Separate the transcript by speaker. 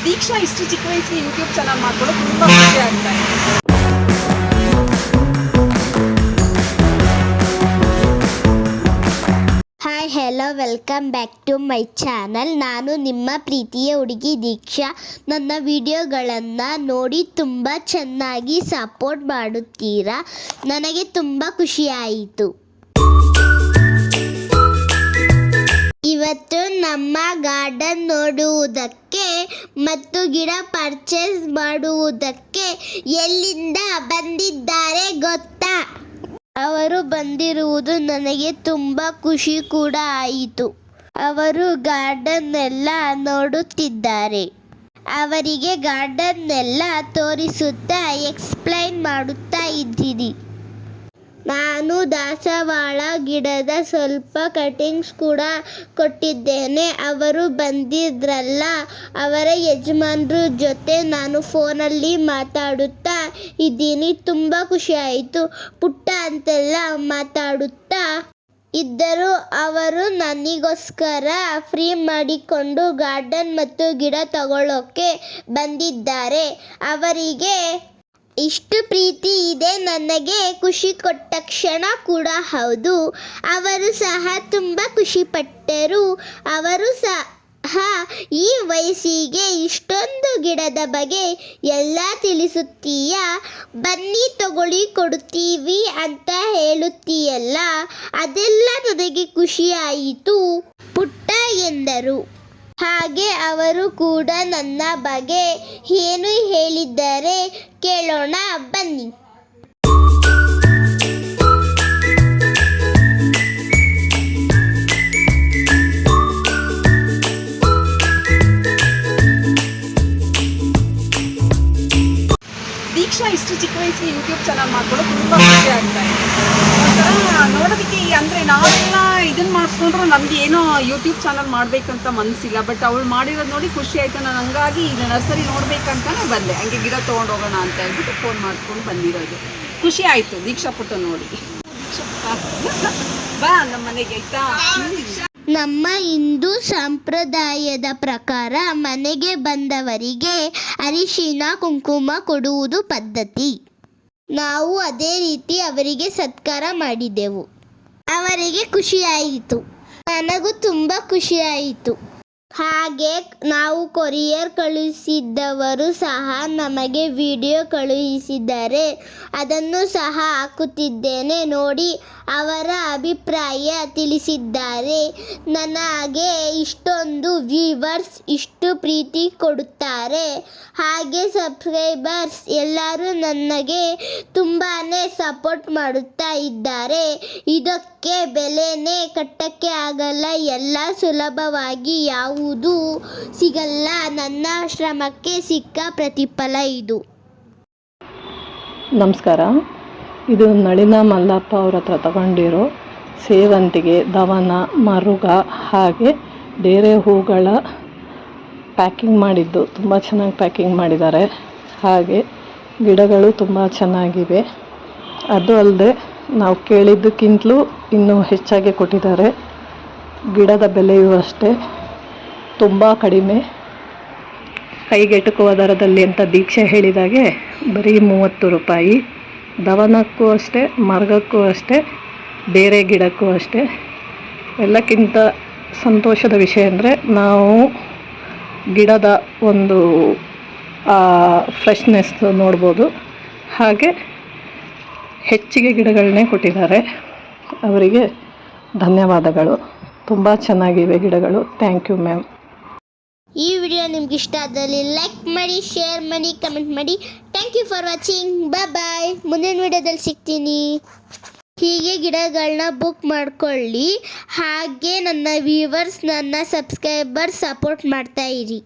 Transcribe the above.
Speaker 1: ದೀಕ್ಷಾ ಇಷ್ಟು ಚಿಕ್ಕ ವಯಸ್ಸಿಗೆ ಯೂಟ್ಯೂಬ್ ಚಾನಲ್ ಮಾಡ್ಕೊಳ್ಳೋ ತುಂಬ ಖುಷಿ ಆಗ್ತಾ ಇದೆ.
Speaker 2: Hi hello welcome back to my channel. ನಾನು ನಿಮ್ಮ ಪ್ರೀತಿಯ ಹುಡುಗಿ ದೀಕ್ಷಾ. ನನ್ನ ವಿಡಿಯೋಗಳನ್ನು ನೋಡಿ ತುಂಬ ಚೆನ್ನಾಗಿ ಸಪೋರ್ಟ್ ಮಾಡುತ್ತೀರಾ, ನನಗೆ ತುಂಬ ಖುಷಿಯಾಯಿತು. ಇವತ್ತು ನಮ್ಮ ಗಾರ್ಡನ್ ನೋಡುವುದಕ್ಕೆ ಮತ್ತು ಗಿಡ ಪರ್ಚೇಸ್ ಮಾಡುವುದಕ್ಕೆ ಎಲ್ಲಿಂದ ಬಂದಿದ್ದಾರೆ ಗೊತ್ತಾ? ಅವರು ಬಂದಿರುವುದು ನನಗೆ ತುಂಬ ಖುಷಿ ಕೂಡ ಆಯಿತು. ಅವರು ಗಾರ್ಡನ್ ಎಲ್ಲ ನೋಡುತ್ತಿದ್ದಾರೆ. ಅವರಿಗೆ ಗಾರ್ಡನ್ ಎಲ್ಲ ತೋರಿಸುತ್ತಾ ಎಕ್ಸ್ಪ್ಲೈನ್ ಮಾಡುತ್ತಾ ಇದ್ದೀನಿ. ನಾನು ದಾಸವಾಳ ಗಿಡದ ಸ್ವಲ್ಪ ಕಟಿಂಗ್ಸ್ ಕೂಡ ಕೊಟ್ಟಿದ್ದೇನೆ. ಅವರು ಬಂದಿದ್ರಲ್ಲ, ಅವರ ಯಜಮಾನ್ರ ಜೊತೆ ನಾನು ಫೋನಲ್ಲಿ ಮಾತಾಡುತ್ತಾ ಇದ್ದೀನಿ. ತುಂಬ ಖುಷಿ ಆಯಿತು. ಪುಟ್ಟ ಅಂತೆಲ್ಲ ಮಾತಾಡುತ್ತಾ ಇದ್ದರು. ಅವರು ನನಗೋಸ್ಕರ ಫ್ರೀ ಮಾಡಿಕೊಂಡು ಗಾರ್ಡನ್ ಮತ್ತು ಗಿಡ ತಗೊಳ್ಳೋಕೆ ಬಂದಿದ್ದಾರೆ. ಅವರಿಗೆ ಇಷ್ಟು ಪ್ರೀತಿ ಇದೆ ನನಗೆ ಖುಷಿ ಕೊಟ್ಟ ಕ್ಷಣ ಕೂಡ ಹೌದು. ಅವರು ಸಹ ತುಂಬ ಖುಷಿಪಟ್ಟರು. ಅವರು ಸಹ ಈ ವಯಸ್ಸಿಗೆ ಇಷ್ಟೊಂದು ಗಿಡದ ಬಗ್ಗೆ ಎಲ್ಲ ತಿಳಿಸುತ್ತೀಯಾ, ಬನ್ನಿ ತಗೊಳ್ಳಿ ಕೊಡುತ್ತೀವಿ ಅಂತ ಹೇಳುತ್ತೀಯಲ್ಲ, ಅದೆಲ್ಲ ನನಗೆ ಖುಷಿಯಾಯಿತು ಪುಟ್ಟ ಎಂದರು. ಹಾಗೆ ಅವರು ಕೂಡ ನನ್ನ ಬಗ್ಗೆ ಏನು ಹೇಳಿದ್ದಾರೆ ಕೇಳೋಣ ಬನ್ನಿ.
Speaker 1: ದೀಕ್ಷಾ ಇಷ್ಟು ಚಿಕ್ಕ ವಯಸ್ಸಿಗೆ ಯೂಟ್ಯೂಬ್ ಚಾನಲ್ ಮಾಡ್ಕೊಳ್ಳೋ ತುಂಬ ಖುಷಿ ಆಗ್ತಾ ಇದೆ. ಒಂಥರ ನೋಡೋದಕ್ಕೆ ಅಂದರೆ ನಾವೆಲ್ಲ ಇದನ್ನು ಮಾಡಿಸ್ಕೊಂಡ್ರು ನಮ್ಗೆ ಏನೋ ಯೂಟ್ಯೂಬ್ ಚಾನಲ್ ಮಾಡಬೇಕಂತ ಮನಸ್ಸಿಲ್ಲ. ಬಟ್ ಅವಳು ಮಾಡಿರೋದು ನೋಡಿ ಖುಷಿ ಆಯಿತು. ನಾನು ಹಂಗಾಗಿ ಈಗ ನರ್ಸರಿ ನೋಡ್ಬೇಕಂತಾನೆ ಬಂದೆ. ಹಂಗೆ ಗಿಡ ತೊಗೊಂಡು ಹೋಗೋಣ ಅಂತ ಹೇಳ್ಬಿಟ್ಟು ಫೋನ್ ಮಾಡ್ಕೊಂಡು ಬಂದಿರೋದು. ಖುಷಿ ಆಯಿತು ದೀಕ್ಷಾ ಪುಟ್ಟ ನೋಡಿ. ಬಾ ನಮ್ಮ ಮನೆಗೆ ಆಯ್ತಾ.
Speaker 2: ನಮ್ಮ ಹಿಂದೂ ಸಂಪ್ರದಾಯದ ಪ್ರಕಾರ ಮನೆಗೆ ಬಂದವರಿಗೆ ಅರಿಶಿನ ಕುಂಕುಮ ಕೊಡುವುದು ಪದ್ಧತಿ. ನಾವು ಅದೇ ರೀತಿ ಅವರಿಗೆ ಸತ್ಕಾರ ಮಾಡಿದೆವು. ಅವರಿಗೆ ಖುಷಿಯಾಯಿತು, ನನಗೂ ತುಂಬ ಖುಷಿಯಾಯಿತು. ಹಾಗೆ ನಾವು ಕೊರಿಯರ್ ಕಳುಹಿಸಿದ್ದವರು ಸಹ ನಮಗೆ ವಿಡಿಯೋ ಕಳುಹಿಸಿದ್ದಾರೆ. ಅದನ್ನು ಸಹ ಹಾಕುತ್ತಿದ್ದೇನೆ ನೋಡಿ. ಅವರ ಅಭಿಪ್ರಾಯ ತಿಳಿಸಿದ್ದಾರೆ. ನನಗೆ ಇಷ್ಟೊಂದು ವ್ಯೂವರ್ಸ್ ಇಷ್ಟು ಪ್ರೀತಿ ಕೊಡುತ್ತಾರೆ, ಹಾಗೆ ಸಬ್ಸ್ಕ್ರೈಬರ್ಸ್ ಎಲ್ಲರೂ ನನಗೆ ತುಂಬಾ ಸಪೋರ್ಟ್ ಮಾಡುತ್ತಾ ಇದ್ದಾರೆ. ಇದಕ್ಕೆ ಬೆಲೆನೇ ಕಟ್ಟಕ್ಕೆ ಆಗಲ್ಲ. ಎಲ್ಲ ಸುಲಭವಾಗಿ ಯಾವುದು ಸಿಗಲ್ಲ. ನನ್ನ ಶ್ರಮಕ್ಕೆ ಸಿಕ್ಕ ಪ್ರತಿಫಲ ಇದು.
Speaker 3: ನಮಸ್ಕಾರ. ಇದು ನಳಿನ ಮಲ್ಲಪ್ಪ ಅವ್ರ ಹತ್ರ ತಗೊಂಡಿರೋ ಸೇವಂತಿಗೆ, ದವನ, ಮರುಗ ಹಾಗೆ ಬೇರೆ ಹೂಗಳ ಪ್ಯಾಕಿಂಗ್ ಮಾಡಿದ್ದು. ತುಂಬ ಚೆನ್ನಾಗಿ ಪ್ಯಾಕಿಂಗ್ ಮಾಡಿದ್ದಾರೆ. ಹಾಗೆ ಗಿಡಗಳು ತುಂಬ ಚೆನ್ನಾಗಿವೆ. ಅದು ಅಲ್ಲದೆ ನಾವು ಕೇಳಿದ್ದಕ್ಕಿಂತಲೂ ಇನ್ನೂ ಹೆಚ್ಚಾಗಿ ಕೊಟ್ಟಿದ್ದಾರೆ. ಗಿಡದ ಬೆಲೆಯೂ ಅಷ್ಟೇ ತುಂಬ ಕಡಿಮೆ, ಕೈಗೆಟುಕುವ ದರದಲ್ಲಿ ಅಂತ ದೀಕ್ಷೆ ಹೇಳಿದಾಗೆ ಬರೀ 30 ರೂಪಾಯಿ. ದವನಕ್ಕೂ ಅಷ್ಟೇ, ಮರಗಕ್ಕೂ ಅಷ್ಟೇ, ಬೇರೆ ಗಿಡಕ್ಕೂ ಅಷ್ಟೇ. ಎಲ್ಲಕ್ಕಿಂತ ಸಂತೋಷದ ವಿಷಯ ಅಂದರೆ ನಾವು ಗಿಡದ ಒಂದು ಫ್ರೆಶ್ನೆಸ್ ನೋಡ್ಬೋದು. ಹಾಗೆ ಹೆಚ್ಚಿಗೆ ಗಿಡಗಳನ್ನೇ ಕೊಟ್ಟಿದ್ದಾರೆ. ಅವರಿಗೆ ಧನ್ಯವಾದಗಳು. ತುಂಬ ಚೆನ್ನಾಗಿವೆ ಗಿಡಗಳು. Thank you ma'am.
Speaker 2: ಈ ವಿಡಿಯೋ ನಿಮ್ಗೆ ಇಷ್ಟ ಆದಲ್ಲಿ ಲೈಕ್ ಮಾಡಿ, ಶೇರ್ ಮಾಡಿ, ಕಮೆಂಟ್ ಮಾಡಿ. Thank you for watching. Bye. ಮುಂದಿನ ವಿಡಿಯೋದಲ್ಲಿ ಸಿಗ್ತೀನಿ. ಹೀಗೆ ಗಿಡಗಳನ್ನ ಬುಕ್ ಮಾಡ್ಕೊಳ್ಳಿ. ಹಾಗೆ ನನ್ನ ವ್ಯೂವರ್ಸ್, ನನ್ನ ಸಬ್ಸ್ಕ್ರೈಬರ್ ಸಪೋರ್ಟ್ ಮಾಡ್ತಾ ಇರಿ.